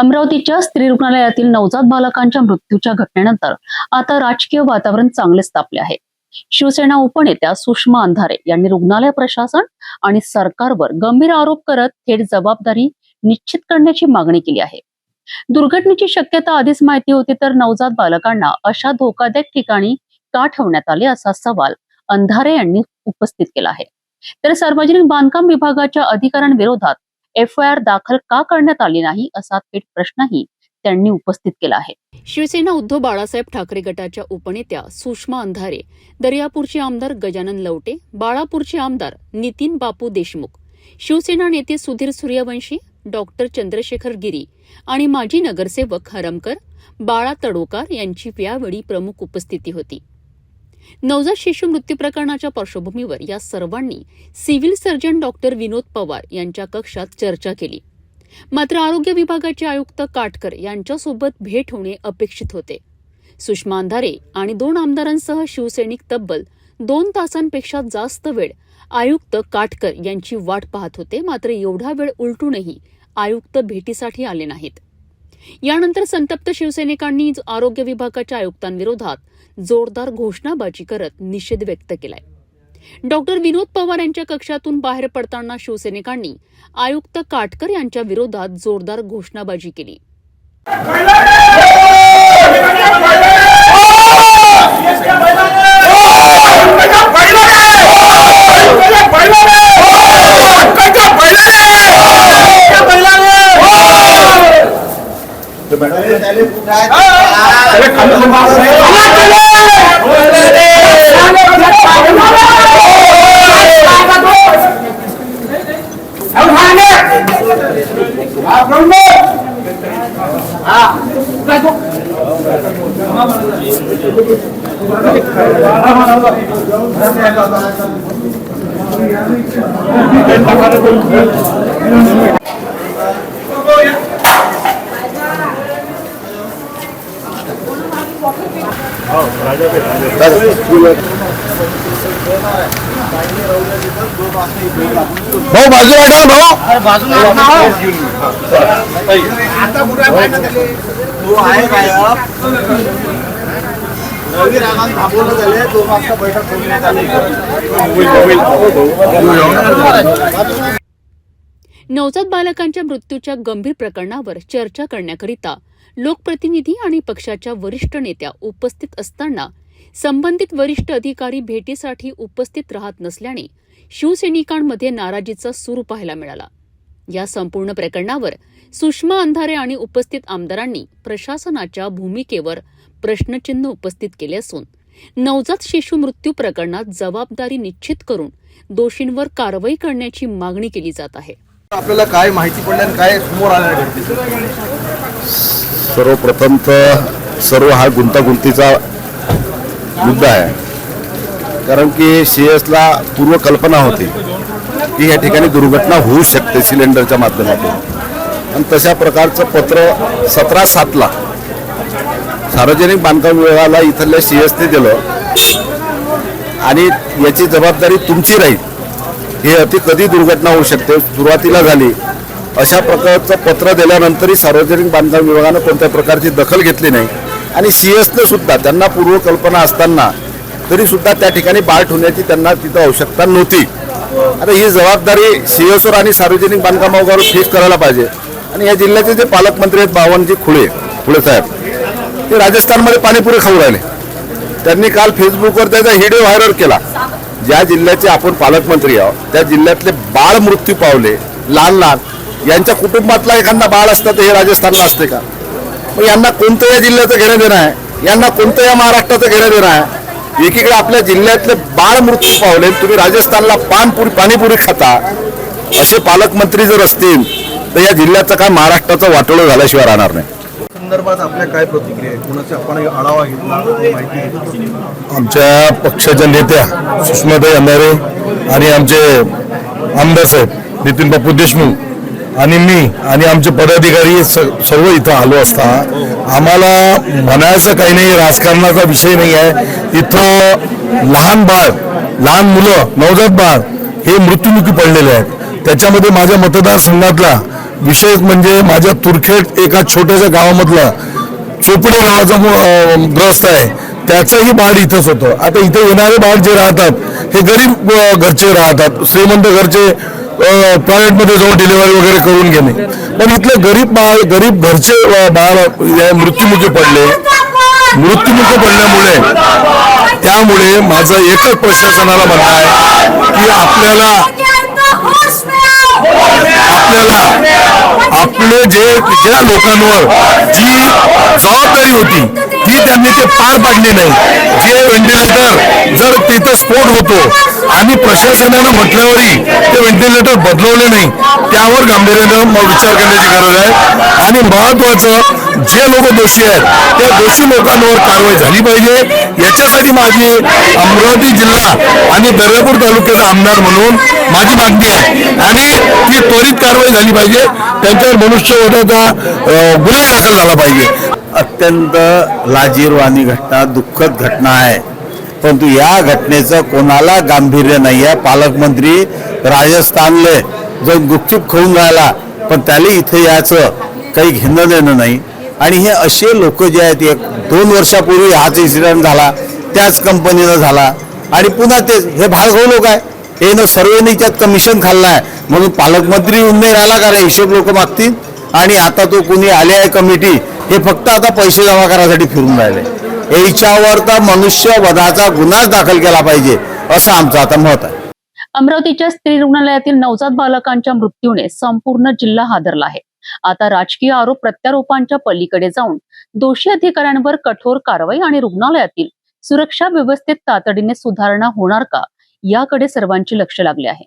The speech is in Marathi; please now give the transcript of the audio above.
अमरावतीच्या स्त्री रुग्णालयातील नवजात बालकांच्या मृत्यूच्या घटनेनंतर आता राजकीय वातावरण चांगलेच तापले आहे। शिवसेना उपनेत्या सुषमा अंधारे यांनी रुग्णालय प्रशासन आणि सरकारवर गंभीर आरोप करत थेट जबाबदारी निश्चित करण्याची मागणी केली आहे। दुर्घटनेची शक्यता आधीच माहिती होती तर नवजात बालकांना अशा धोकादायक ठिकाणी का ठेवण्यात आले असा सवाल अंधारे यांनी उपस्थित केला आहे। तर सार्वजनिक बांधकाम विभागाच्या अधिकाऱ्यांविरोधात FIR दाखल का करण्यात आली नाही असा थेट प्रश्नही त्यांनी उपस्थित केला आहे। शिवसेना उद्धव बाळासाहेब ठाकरे गटाच्या उपनेत्या सुषमा अंधारे, दर्यापूरचे आमदार गजानन लवटे, बाळापूरचे आमदार नितीन बापू देशमुख, शिवसेना नेते सुधीर सूर्यवंशी, डॉक्टर चंद्रशेखर गिरी आणि माजी नगरसेवक हरमकर बाळा तडोकार यांची यावेळी प्रमुख उपस्थिती होती। नवजात शिशु मृत्यू प्रकरणाच्या पार्श्वभूमीवर या सर्वांनी सिव्हिल सर्जन डॉक्टर विनोद पवार यांच्या कक्षात चर्चा केली। मात्र आरोग्य विभागाचे आयुक्त काटकर यांच्यासोबत भेट होणे अपेक्षित होते। सुषमा अंधारे आणि 2 आमदारांसह शिवसैनिक तब्बल 2 तासांपेक्षा जास्त वेळ आयुक्त काटकर यांची वाट पाहत होते। मात्र एवढा वेळ उलटूनही आयुक्त भेटीसाठी आले नाहीत। यानंतर संतप्त शिवसैनिकांनी आरोग्य विभागाच्या आयुक्तांविरोधात जोरदार घोषणाबाजी करत निषेध व्यक्त केलाय। डॉक्टर विनोद पवार यांच्या कक्षातून बाहेर पडताना शिवसैनिकांनी आयुक्त काटकर यांच्या विरोधात जोरदार घोषणाबाजी केली। भाऊ बाजूला का भाऊ बाजूला आता तो आहे काय नवी रागान थांबवलं झाले 2 वाजता बैठक ठेवण्यात आली। नवजात बालकांच्या मृत्यूच्या गंभीर प्रकरणावर चर्चा करण्याकरिता लोकप्रतिनिधी आणि पक्षाच्या वरिष्ठ नेत्या उपस्थित असताना संबंधित वरिष्ठ अधिकारी भेटीसाठी उपस्थित राहत नसल्याने शिवसैनिकांमध्ये नाराजीचा सूर पाहायला मिळाला। या संपूर्ण प्रकरणावर सुषमा अंधारे आणि उपस्थित आमदारांनी प्रशासनाच्या भूमिकेवर प्रश्नचिन्ह उपस्थित केले असून नवजात शिशु मृत्यू प्रकरणात जबाबदारी निश्चित करून दोषींवर कारवाई करण्याची मागणी केली जात आहे। आपल्याला काय माहिती पडलं काय समोर आलं घडते? सर्वप्रथम तर सर्व हा गुंतागुंतीचा मुद्दा आहे, कारण की CS-ला पूर्वकल्पना होती की या ठिकाणी दुर्घटना होऊ शकते सिलेंडरच्या माध्यमातून, आणि तशा प्रकारचं पत्र 17/7 सार्वजनिक बांधकाम विभागाला इथल्या CS-ने दिलं आणि याची जबाबदारी तुमची राहील, हे अति कधी दुर्घटना होऊ शकते सुरुवातीला झाली अशा प्रकारचं पत्र दिल्यानंतरही सार्वजनिक बांधकाम विभागानं कोणत्या प्रकारची दखल घेतली नाही आणि CS-ने सुद्धा त्यांना पूर्वकल्पना असताना तरी सुद्धा त्या ठिकाणी बाळ ठेवण्याची त्यांना तिथं आवश्यकता नव्हती। आता ही जबाबदारी CS-वर आणि सार्वजनिक बांधकाम विभागावर फेस करायला पाहिजे। आणि या जिल्ह्याचे जे पालकमंत्री आहेत बावनजी खुळे साहेब, ते राजस्थानमध्ये पाणीपुरी खाऊ राहिले। त्यांनी काल फेसबुकवर त्याचा व्हिडिओ व्हायरल केला। ज्या जिल्ह्याचे आपण पालकमंत्री आहोत त्या जिल्ह्यातले बाळ मृत्यू पावले लहान यांच्या कुटुंबातला एखादा बाळ असतं तर हे राजस्थानला असते का? मग यांना कोणतं या जिल्ह्याचं घेणं देणं आहे, यांना कोणतं या महाराष्ट्राचं घेणं देणं आहे? एकीकडे आपल्या जिल्ह्यातले बाळ मृत्यू पावले, तुम्ही राजस्थानला पाणीपुरी खाता, असे पालकमंत्री जर असतील तर या जिल्ह्याचं काय महाराष्ट्राचं वाटोळं झाल्याशिवाय राहणार नाही। संदर्भात आपल्या काय प्रतिक्रिया आहे? कोणाचा आपण आढावा घेतला, माहिती? आमच्या पक्षाच्या नेत्या सुषमाताई अंधारे आणि आमचे आमदार साहेब नितीन बापू देशमुख आणि मी आणि आमचे पदाधिकारी सर्व इथं आलो असता आम्हाला म्हणायचं काही नाही, राजकारणाचा विषय नाही आहे। इथं लहान मुलं नवजात बाळ हे मृत्युमुखी पडलेले आहेत। त्याच्यामध्ये माझ्या मतदारसंघातला विशेष म्हणजे माझ्या तुरखेड एका छोट्याशा गावामधला चोपडे नावाचा ग्रस्त आहे, त्याचंही बाळ इथंच होतं. आता इथे येणारे बाळ जे राहतात हे गरीब घरचे राहतात, श्रीमंत घरचे प्रायव्हेटमध्ये जाऊन डिलिव्हरी वगैरे करून घेणे. पण इथलं गरीब घरचे बाळ मृत्युमुखी पडल्यामुळे त्यामुळे माझं एकच प्रशासनाला म्हणणं आहे की आपल्याला आपले ज्या लोकांवर जी जबाबदारी होती ती त्यांनी ते पार पाडली नाही. जे व्हेंटिलेटर जर तिथं स्फोट होतो आणि प्रशासनानं म्हटल्यावरही ते व्हेंटिलेटर बदलवले नाही, त्यावर गांभीर्यानं विचार करण्याची गरज आहे. आणि महत्वाचं, जे लोक दोषी आहेत त्या दोषी लोकांवर कारवाई झाली पाहिजे. याच्यासाठी माझी अमरावती जिल्हा आणि दर्यापूर तालुक्याचा आमदार म्हणून माझी मागणी आहे आणि ती त्वरित कारवाई झाली पाहिजे. त्यांच्यावर मनुष्यवधाचा गुन्हा दाखल झाला पाहिजे. अत्यंत लाजिरवाणी घटना, दुःखद घटना आहे, परंतु या घटनेचं कोणाला गांभीर्य नाही आहे. पालकमंत्री राजस्थानले जो गुपचूप खाऊन राहिला, पण त्याला इथे यायचं काही घेणं देणं नाही. आणि हे असे लोक जे आहेत, 1-2 वर्षापूर्वी हाच इन्सिडेंट झाला, त्याच कंपनीनं झाला आणि पुन्हा तेच हे भाळगाव लोक आहे. हे न सर्वांनी त्यात कमिशन खाल्लं आहे म्हणून पालकमंत्री येऊन नाही राहिला, कारण हिशोब लोक मागतील. आणि आता तो कोणी आले आहे कमिटी, हे फक्त आता पैसे जमा करायसाठी फिरून राहिले. याच्यावर तर मनुष्यवधाचा गुन्हाच दाखल केला पाहिजे असं आमचं आता मत आहे. अमरावतीच्या स्त्री रुग्णालयातील नवजात बालकांच्या मृत्यूने संपूर्ण जिल्हा हादरला आहे. आता राजकीय आरोप प्रत्यारोपांच्या पलीकडे जाऊन दोषी अधिकाऱ्यांवर कठोर कारवाई आणि रुग्णालयातील सुरक्षा व्यवस्थेत तातडीने सुधारणा होणार का, याकडे सर्वांचे लक्ष लागले आहे.